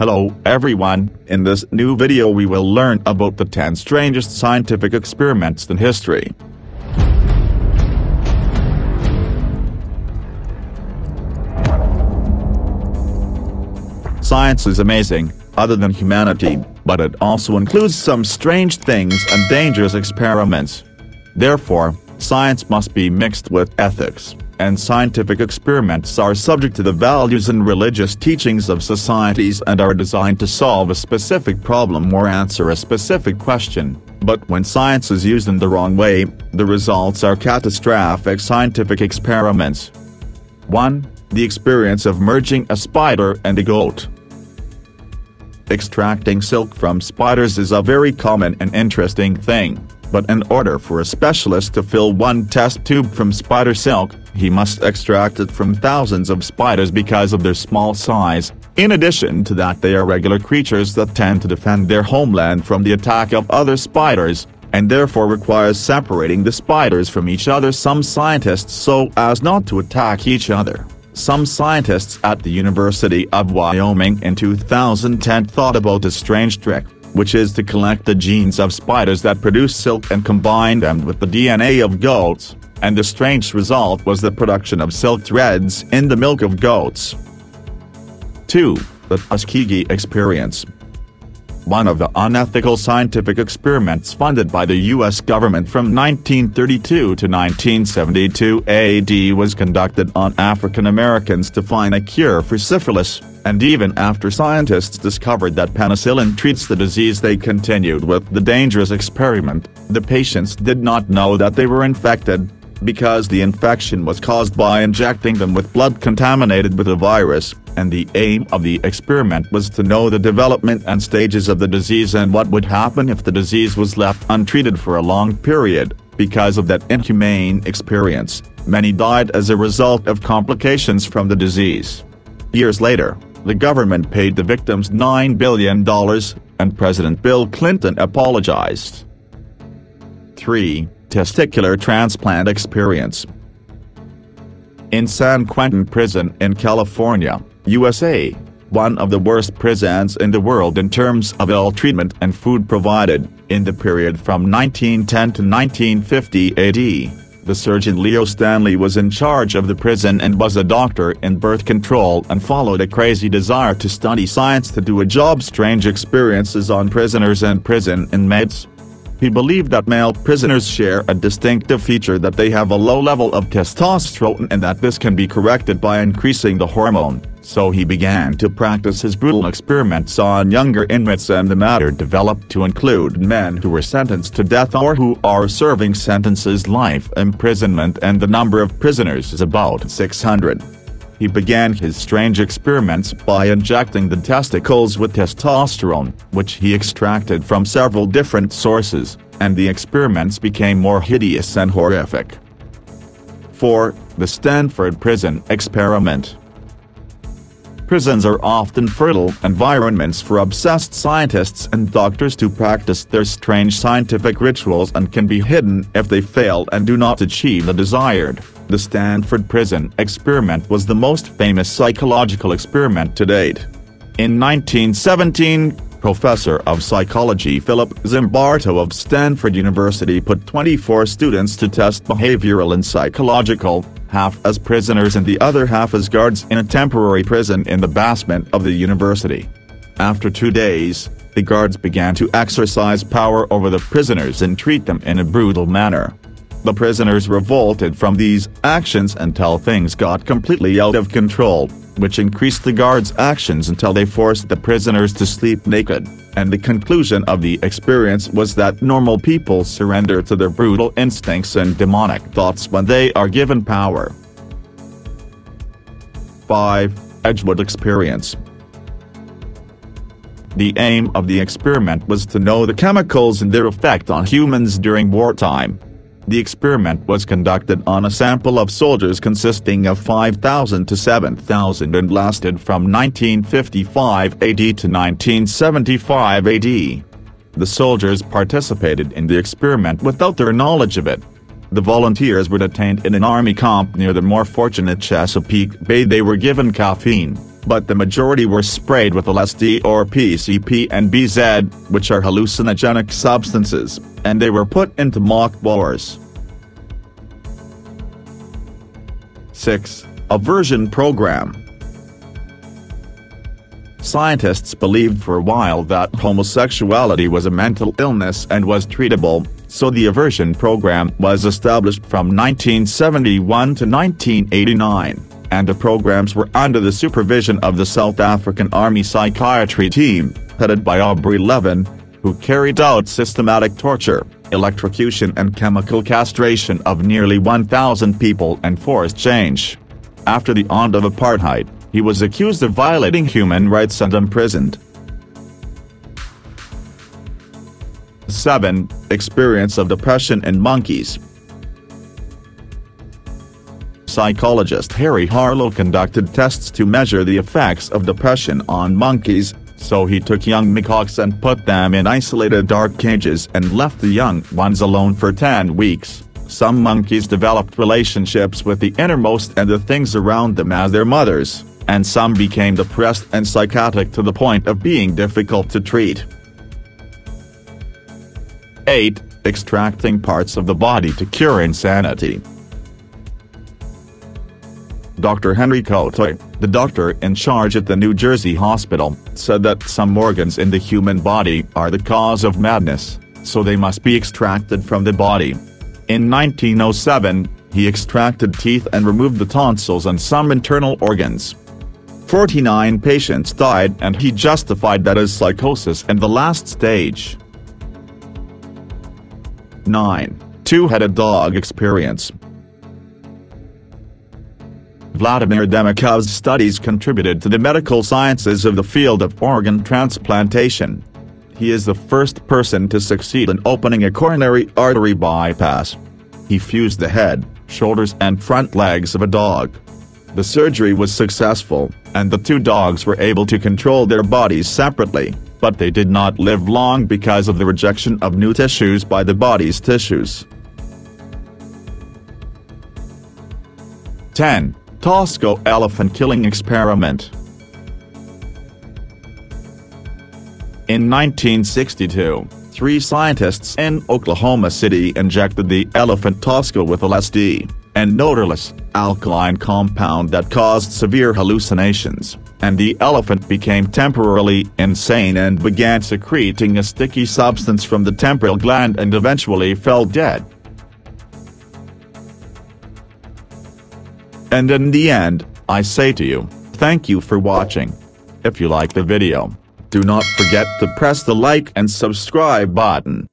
Hello everyone, in this new video we will learn about the 10 strangest scientific experiments in history. Science is amazing, other than humanity, but it also includes some strange things and dangerous experiments. Therefore, science must be mixed with ethics, and scientific experiments are subject to the values and religious teachings of societies and are designed to solve a specific problem or answer a specific question. But when science is used in the wrong way, the results are catastrophic scientific experiments. 1. The experience of merging a spider and a goat. Extracting silk from spiders is a very common and interesting thing, but in order for a specialist to fill one test tube from spider silk, he must extract it from thousands of spiders because of their small size. In addition to that, they are regular creatures that tend to defend their homeland from the attack of other spiders, and therefore requires separating the spiders from each other. Some scientists, so as not to attack each other. Some scientists at the University of Wyoming in 2010 thought about a strange trick, which is to collect the genes of spiders that produce silk and combine them with the DNA of goats, and the strange result was the production of silk threads in the milk of goats. 2. The Tuskegee experience. One of the unethical scientific experiments funded by the U.S. government from 1932 to 1972 AD was conducted on African Americans to find a cure for syphilis, and even after scientists discovered that penicillin treats the disease, they continued with the dangerous experiment. The patients did not know that they were infected, because the infection was caused by injecting them with blood contaminated with a virus, and the aim of the experiment was to know the development and stages of the disease and what would happen if the disease was left untreated for a long period. Because of that inhumane experience, many died as a result of complications from the disease. Years later, the government paid the victims $9 billion, and President Bill Clinton apologized. 3. Testicular transplant experience. In San Quentin Prison in California, USA, one of the worst prisons in the world in terms of ill treatment and food provided, in the period from 1910 to 1950 AD, the surgeon Leo Stanley was in charge of the prison and was a doctor in birth control and followed a crazy desire to study science to do a job. Strange experiences on prisoners and prison inmates. He believed that male prisoners share a distinctive feature, that they have a low level of testosterone and that this can be corrected by increasing the hormone, so he began to practice his brutal experiments on younger inmates, and the matter developed to include men who were sentenced to death or who are serving sentences life imprisonment, and the number of prisoners is about 600. He began his strange experiments by injecting the testicles with testosterone, which he extracted from several different sources, and the experiments became more hideous and horrific. 4. The Stanford Prison Experiment. Prisons are often fertile environments for obsessed scientists and doctors to practice their strange scientific rituals, and can be hidden if they fail and do not achieve the desired. The Stanford Prison Experiment was the most famous psychological experiment to date. In 1917, Professor of Psychology Philip Zimbardo of Stanford University put 24 students to test behavioral and psychological, half as prisoners and the other half as guards, in a temporary prison in the basement of the university. After 2 days, the guards began to exercise power over the prisoners and treat them in a brutal manner. The prisoners revolted from these actions until things got completely out of control, which increased the guards' actions until they forced the prisoners to sleep naked, and the conclusion of the experience was that normal people surrender to their brutal instincts and demonic thoughts when they are given power. 5. Edgewood experience. The aim of the experiment was to know the chemicals and their effect on humans during wartime. The experiment was conducted on a sample of soldiers consisting of 5,000 to 7,000 and lasted from 1955 AD to 1975 AD. The soldiers participated in the experiment without their knowledge of it. The volunteers were detained in an army camp near the more fortunate Chesapeake Bay. They were given caffeine, but the majority were sprayed with LSD or PCP and BZ, which are hallucinogenic substances, and they were put into mothballs. 6. Aversion program. Scientists believed for a while that homosexuality was a mental illness and was treatable, so the aversion program was established from 1971 to 1989, and the programs were under the supervision of the South African Army Psychiatry Team, headed by Aubrey Levin, who carried out systematic torture, electrocution and chemical castration of nearly 1,000 people and forced change. After the end of apartheid, he was accused of violating human rights and imprisoned. 7. Experience of depression in monkeys. Psychologist Harry Harlow conducted tests to measure the effects of depression on monkeys, so he took young macaques and put them in isolated dark cages and left the young ones alone for 10 weeks. Some monkeys developed relationships with the innermost and the things around them as their mothers, and some became depressed and psychotic to the point of being difficult to treat. 8. Extracting parts of the body to cure insanity. Dr. Henry Cotoy, the doctor in charge at the New Jersey hospital, said that some organs in the human body are the cause of madness, so they must be extracted from the body. In 1907, he extracted teeth and removed the tonsils and some internal organs. 49 patients died, and he justified that as psychosis and the last stage. 9. Two-headed dog experience. Vladimir Demikov's studies contributed to the medical sciences of the field of organ transplantation. He is the first person to succeed in opening a coronary artery bypass. He fused the head, shoulders and front legs of a dog. The surgery was successful, and the two dogs were able to control their bodies separately, but they did not live long because of the rejection of new tissues by the body's tissues. 10. Tosco elephant killing experiment. In 1962, 3 scientists in Oklahoma City injected the elephant Tosco with LSD, an odorless, alkaline compound that caused severe hallucinations, and the elephant became temporarily insane and began secreting a sticky substance from the temporal gland and eventually fell dead. And in the end, I say to you, thank you for watching. If you like the video, do not forget to press the like and subscribe button.